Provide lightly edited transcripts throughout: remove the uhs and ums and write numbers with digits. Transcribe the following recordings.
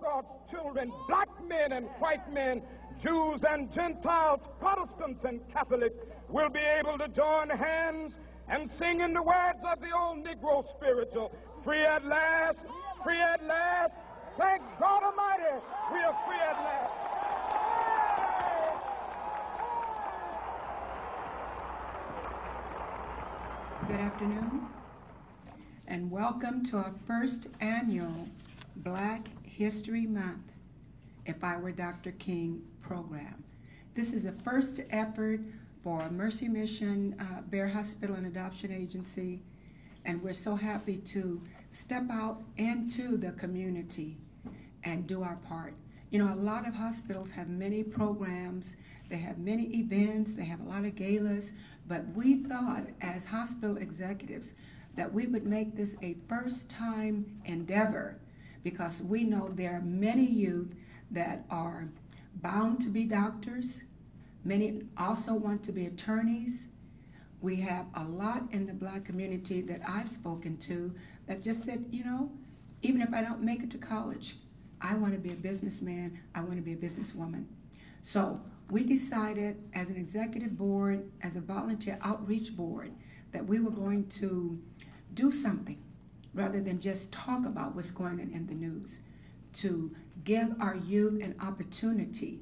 God's children, black men and white men, Jews and Gentiles, Protestants and Catholics, will be able to join hands and sing in the words of the old Negro spiritual, free at last, free at last. Thank God Almighty, we are free at last. Good afternoon, and welcome to our first annual Black History Month, If I Were Dr. King program. This is the first effort for Mercy Mission Bear Hospital and Adoption Agency, and we're so happy to step out into the community and do our part. You know, a lot of hospitals have many programs, they have many events, they have a lot of galas, but we thought as hospital executives that we would make this a first-time endeavor because we know there are many youth that are bound to be doctors. Many also want to be attorneys. We have a lot in the black community that I've spoken to that just said, you know, even if I don't make it to college, I want to be a businessman, I want to be a businesswoman. So we decided as an executive board, as a volunteer outreach board, that we were going to do something rather than just talk about what's going on in the news, to give our youth an opportunity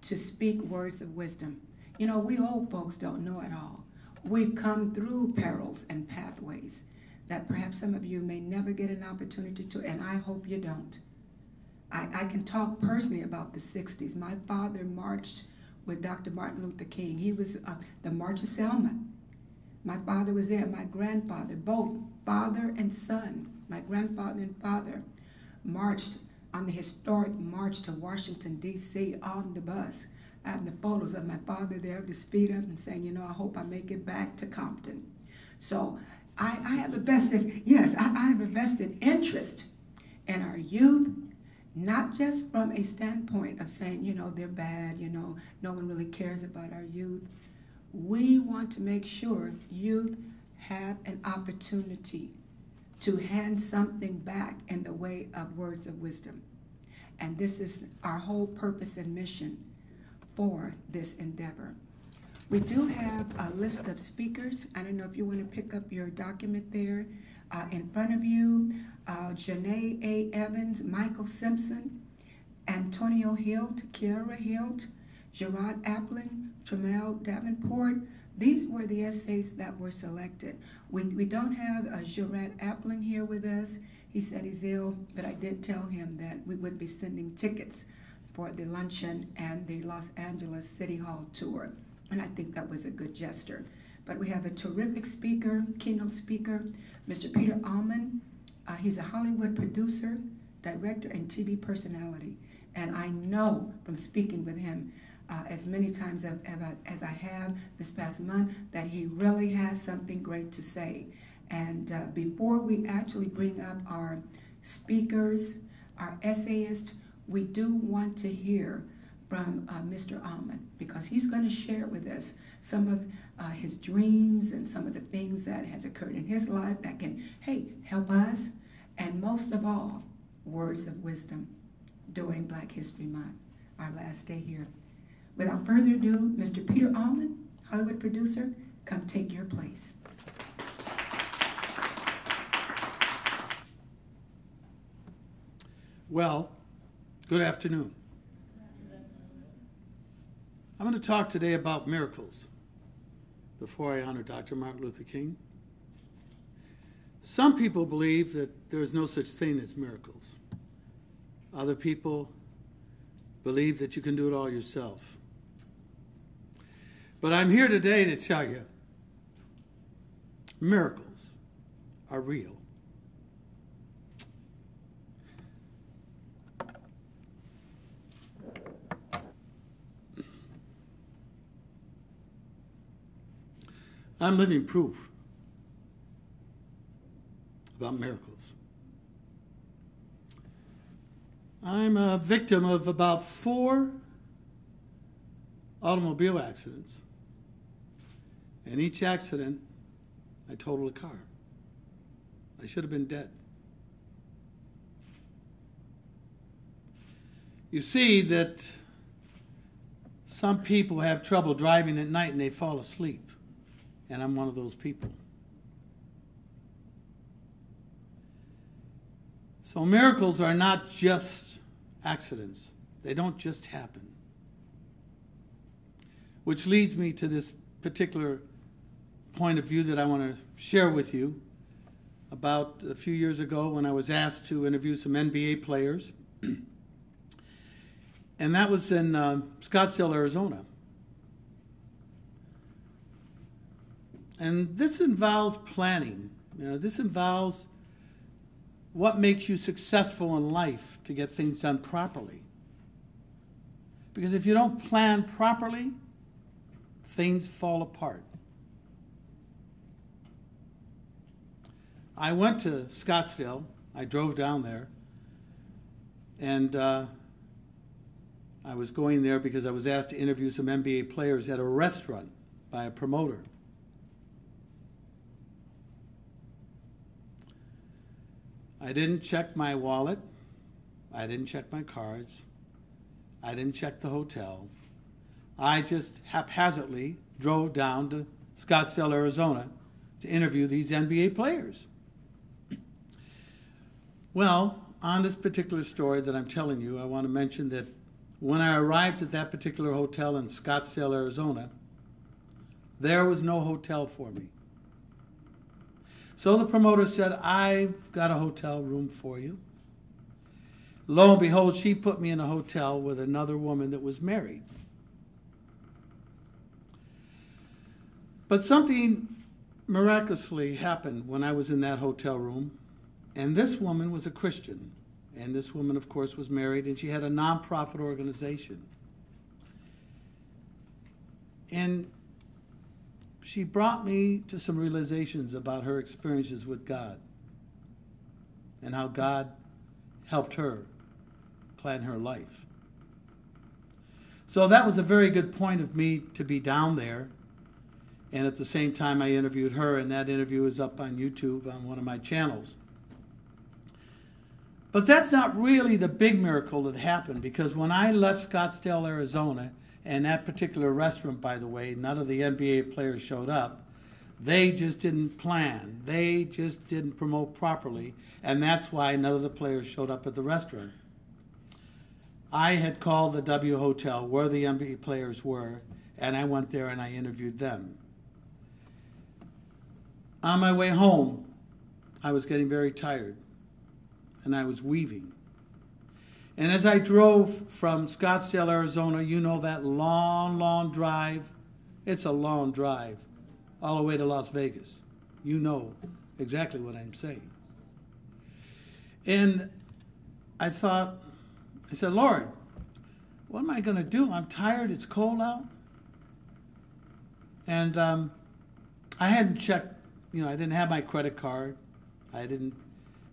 to speak words of wisdom. You know, we old folks don't know it all. We've come through perils and pathways that perhaps some of you may never get an opportunity to, and I hope you don't. I can talk personally about the 60s. My father marched with Dr. Martin Luther King. He was the March of Selma. My father was there, my grandfather, both father and son, my grandfather and father, marched on the historic march to Washington, D.C. on the bus. I have the photos of my father there with his feet up and saying, you know, I hope I make it back to Compton. So I have a vested, yes, I have a vested interest in our youth, not just from a standpoint of saying, you know, they're bad, you know, no one really cares about our youth. We want to make sure youth have an opportunity to hand something back in the way of words of wisdom. And this is our whole purpose and mission for this endeavor. We do have a list of speakers. I don't know if you want to pick up your document there. In front of you, Janae A. Evans, Michael Simpson, Antonio Hilt, Kiara Hilt, Gerard Appling, Tramel Davenport. These were the essays that were selected. We don't have Gerard Appling here with us. He said he's ill, but I did tell him that we would be sending tickets for the luncheon and the Los Angeles City Hall tour. And I think that was a good gesture. But we have a terrific speaker, keynote speaker, Mr. Pete Allman. He's a Hollywood producer, director, and TV personality. And I know from speaking with him as many times as I have this past month that he really has something great to say. And before we actually bring up our speakers, our essayists, we do want to hear from Mr. Allman, because he's going to share with us some of his dreams and some of the things that has occurred in his life that can, hey, help us, and most of all, words of wisdom during Black History Month, our last day here. Without further ado, Mr. Pete Allman, Hollywood producer, come take your place. Well, good afternoon. I'm going to talk today about miracles before I honor Dr. Martin Luther King. Some people believe that there is no such thing as miracles. Other people believe that you can do it all yourself. But I'm here today to tell you, miracles are real. I'm living proof about miracles. I'm a victim of about 4 automobile accidents. In each accident, I totaled a car. I should have been dead. You see that some people have trouble driving at night and they fall asleep. And I'm one of those people. So miracles are not just accidents. They don't just happen. Which leads me to this particular point of view that I want to share with you. About a few years ago when I was asked to interview some NBA players. And that was in Scottsdale, Arizona. And this involves planning. This involves what makes you successful in life to get things done properly. Because if you don't plan properly, things fall apart. I went to Scottsdale. I drove down there. And I was going there because I was asked to interview some NBA players at a restaurant by a promoter. I didn't check my wallet. I didn't check my cards. I didn't check the hotel. I just haphazardly drove down to Scottsdale, Arizona to interview these NBA players. Well, on this particular story that I'm telling you, I want to mention that when I arrived at that particular hotel in Scottsdale, Arizona, there was no hotel for me. So the promoter said, I've got a hotel room for you. Lo and behold, she put me in a hotel with another woman that was married. But something miraculously happened when I was in that hotel room. And this woman was a Christian. And this woman, of course, was married, and she had a nonprofit organization. And she brought me to some realizations about her experiences with God and how God helped her plan her life. So that was a very good point of me to be down there. And at the same time, I interviewed her, and that interview is up on YouTube on one of my channels. But that's not really the big miracle that happened, because when I left Scottsdale, Arizona, and that particular restaurant, by the way, none of the NBA players showed up. They just didn't plan. They just didn't promote properly, and that's why none of the players showed up at the restaurant. I had called the W Hotel where the NBA players were, and I went there and I interviewed them. On my way home, I was getting very tired. And I was weaving. And as I drove from Scottsdale, Arizona, you know that long, long drive. It's a long drive all the way to Las Vegas. You know exactly what I'm saying. And I said, Lord, what am I going to do? I'm tired. It's cold out. And I hadn't checked, I didn't have my credit card. I didn't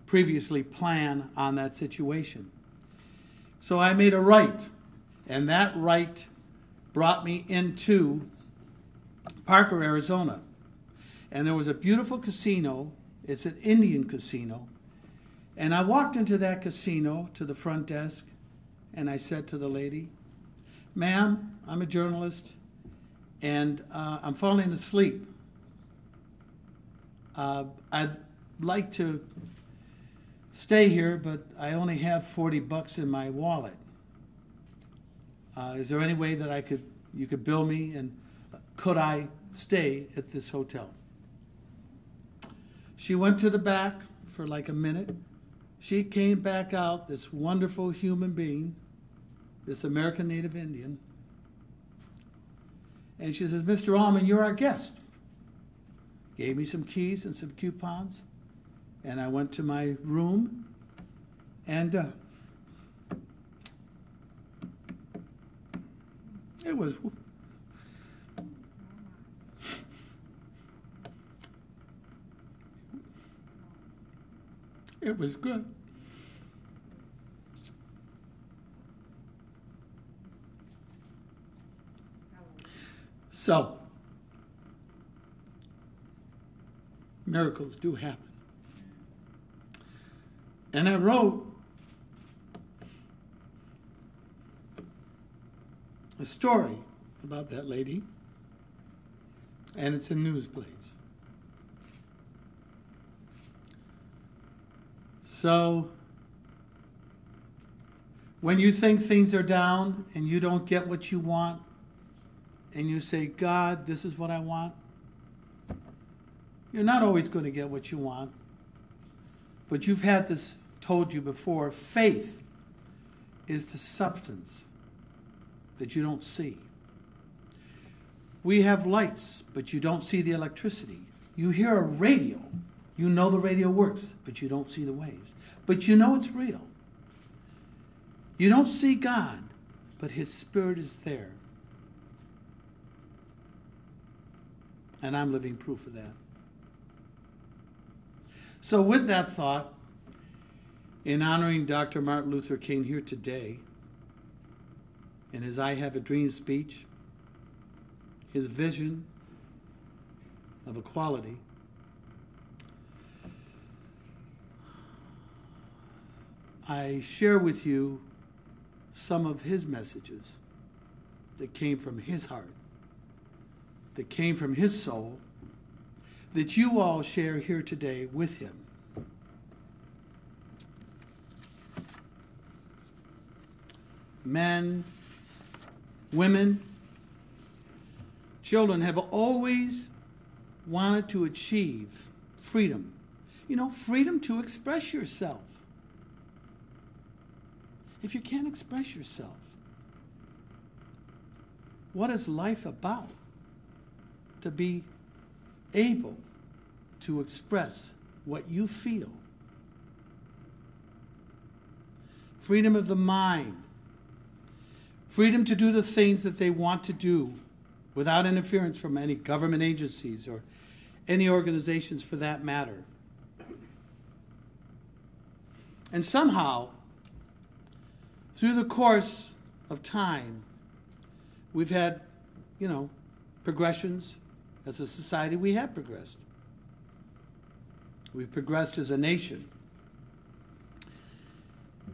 previously plan on that situation. So I made a right, and that right brought me into Parker, Arizona. And there was a beautiful casino. It's an Indian casino. And I walked into that casino to the front desk, and I said to the lady, ma'am, I'm a journalist, and I'm falling asleep. I'd like to stay here, but I only have $40 in my wallet. Is there any way that you could bill me, and could I stay at this hotel? She went to the back for like a minute. She came back out, this wonderful human being, this American Native Indian, and she says, Mr. Allman, you're our guest. Gave me some keys and some coupons. And I went to my room, and it was good. So, miracles do happen. And I wrote a story about that lady, and it's in Newsplays. So, when you think things are down and you don't get what you want, and you say, God, this is what I want, you're not always going to get what you want. But you've had this told you before, faith is the substance that you don't see. We have lights, but you don't see the electricity. You hear a radio. You know the radio works, but you don't see the waves. But you know it's real. You don't see God, but His Spirit is there. And I'm living proof of that. So with that thought, in honoring Dr. Martin Luther King here today, in his I Have a Dream speech, his vision of equality, I share with you some of his messages that came from his heart, that came from his soul, that you all share here today with him. Men, women, children have always wanted to achieve freedom. You know, freedom to express yourself. If you can't express yourself, what is life about? To be able to express what you feel. Freedom of the mind. Freedom to do the things that they want to do without interference from any government agencies or any organizations for that matter. And somehow, through the course of time, we've had, progressions. As a society, we have progressed. We've progressed as a nation.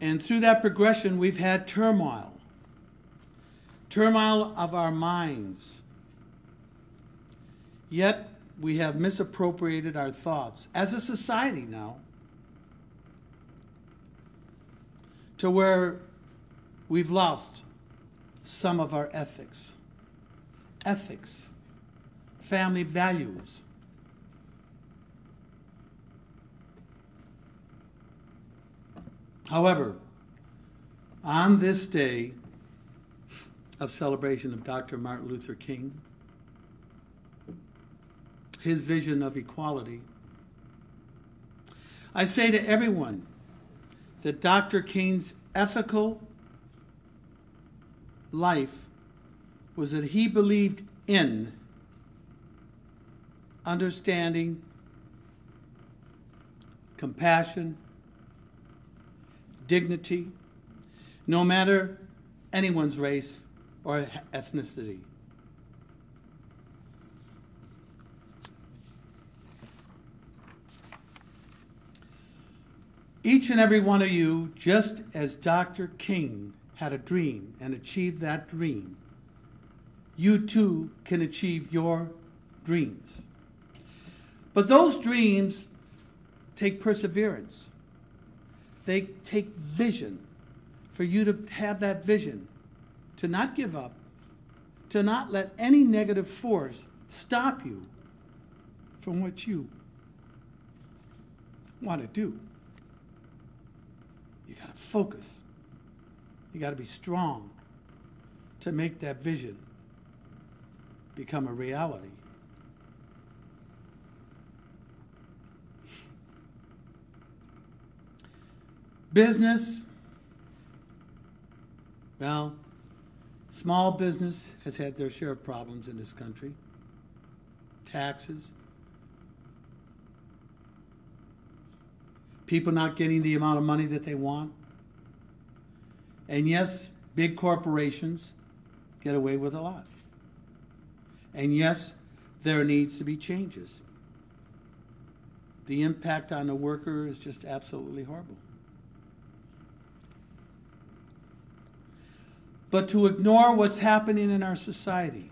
And through that progression, we've had turmoil. Turmoil of our minds. Yet, we have misappropriated our thoughts as a society now to where we've lost some of our ethics. Ethics. Family values. However, on this day of celebration of Dr. Martin Luther King, his vision of equality, I say to everyone that Dr. King's ethical life was that he believed in understanding, compassion, dignity, no matter anyone's race or ethnicity. Each and every one of you, just as Dr. King had a dream and achieved that dream, you too can achieve your dreams. But those dreams take perseverance. They take vision. For you to have that vision, to not give up, to not let any negative force stop you from what you want to do. You got to focus. You got to be strong to make that vision become a reality. Business, well, small business has had their share of problems in this country. Taxes. People not getting the amount of money that they want. And yes, big corporations get away with a lot. And yes, there needs to be changes. The impact on the worker is just absolutely horrible. But to ignore what's happening in our society,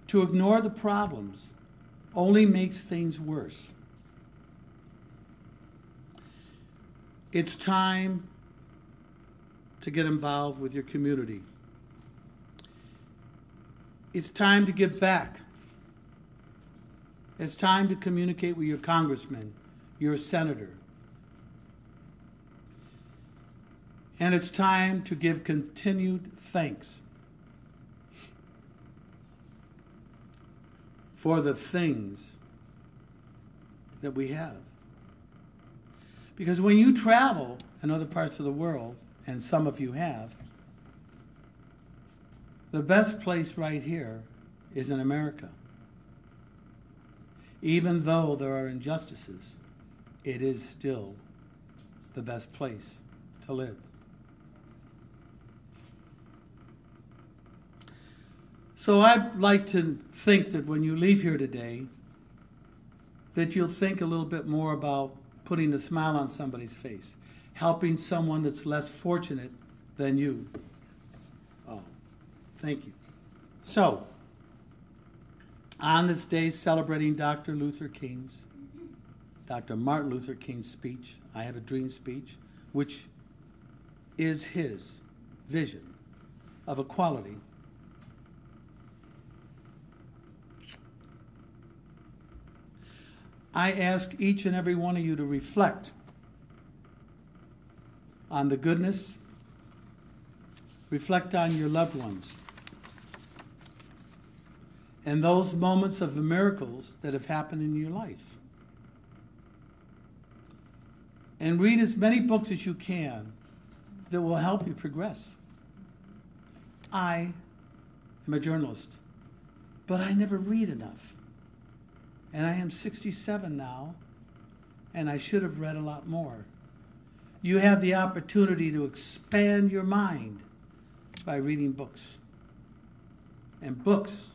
to ignore the problems, only makes things worse. It's time to get involved with your community. It's time to give back. It's time to communicate with your congressman, your senator. And it's time to give continued thanks for the things that we have. Because when you travel in other parts of the world, and some of you have, the best place right here is in America. Even though there are injustices, it is still the best place to live. So I'd like to think that when you leave here today, that you'll think a little bit more about putting a smile on somebody's face, helping someone that's less fortunate than you. Oh, thank you. So, on this day celebrating Dr. Martin Luther King's speech, I Have a Dream speech, which is his vision of equality. I ask each and every one of you to reflect on the goodness, reflect on your loved ones, and those moments of the miracles that have happened in your life. And read as many books as you can that will help you progress. I am a journalist, but I never read enough. And I am 67 now, and I should have read a lot more. You have the opportunity to expand your mind by reading books. And books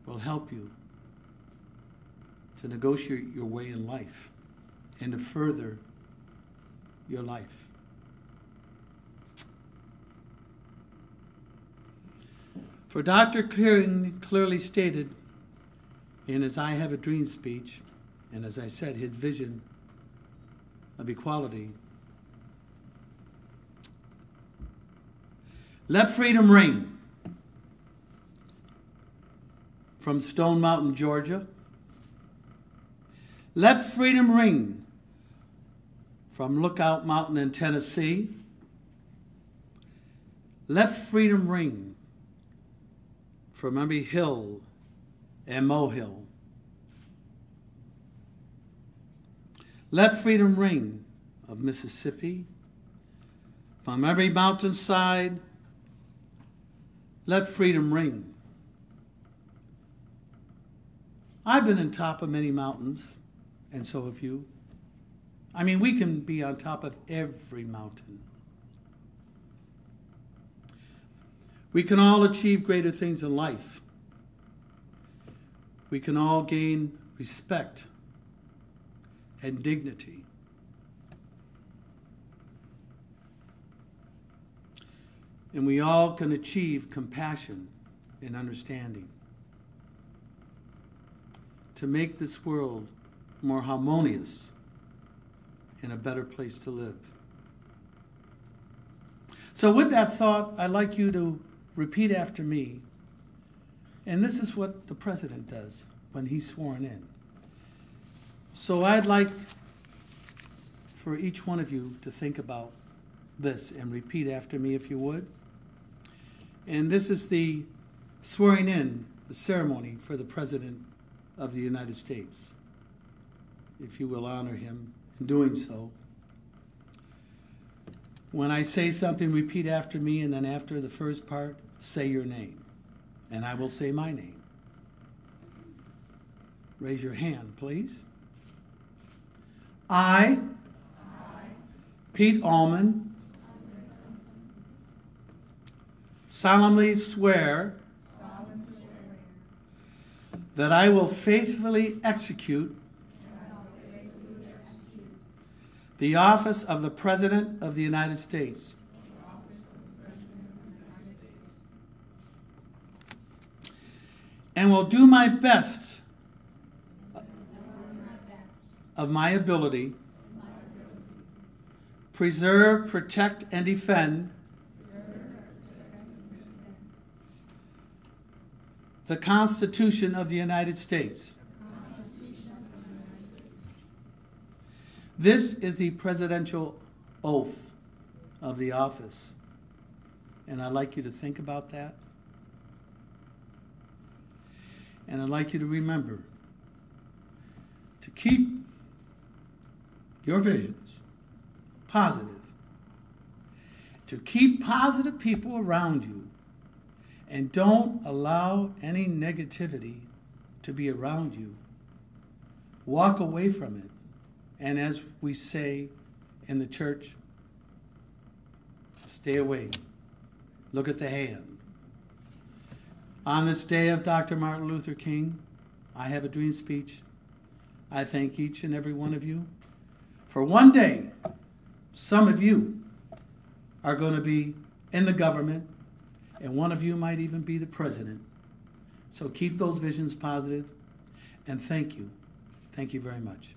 will help you to negotiate your way in life and to further your life. For Dr. King clearly stated in his I Have a Dream speech, and as I said, his vision of equality, let freedom ring from Stone Mountain, Georgia. Let freedom ring from Lookout Mountain in Tennessee. Let freedom ring from every hill and molehill. Let freedom ring of Mississippi from every mountainside. Let freedom ring. I've been on top of many mountains, and so have you. I mean, we can be on top of every mountain. We can all achieve greater things in life. We can all gain respect and dignity. And we all can achieve compassion and understanding to make this world more harmonious and a better place to live. So with that thought, I'd like you to repeat after me. And this is what the president does when he's sworn in. So I'd like for each one of you to think about this and repeat after me if you would. And this is the swearing in, the ceremony for the President of the United States. If you will honor him in doing so. When I say something, repeat after me, and then after the first part, say your name. And I will say my name. Raise your hand, please. I, Pete Allman, solemnly swear that I will faithfully execute the office of the President of the United States and will do my best of my ability, preserve, protect, and defend the Constitution of the United States. This is the presidential oath of the office. And I'd like you to think about that. And I'd like you to remember to keep your visions positive, to keep positive people around you, and don't allow any negativity to be around you. Walk away from it. And as we say in the church, stay away. Look at the hand. On this day of Dr. Martin Luther King, I have a dream speech. I thank each and every one of you. For one day, some of you are going to be in the government, and one of you might even be the president. So keep those visions positive, and thank you. Thank you very much.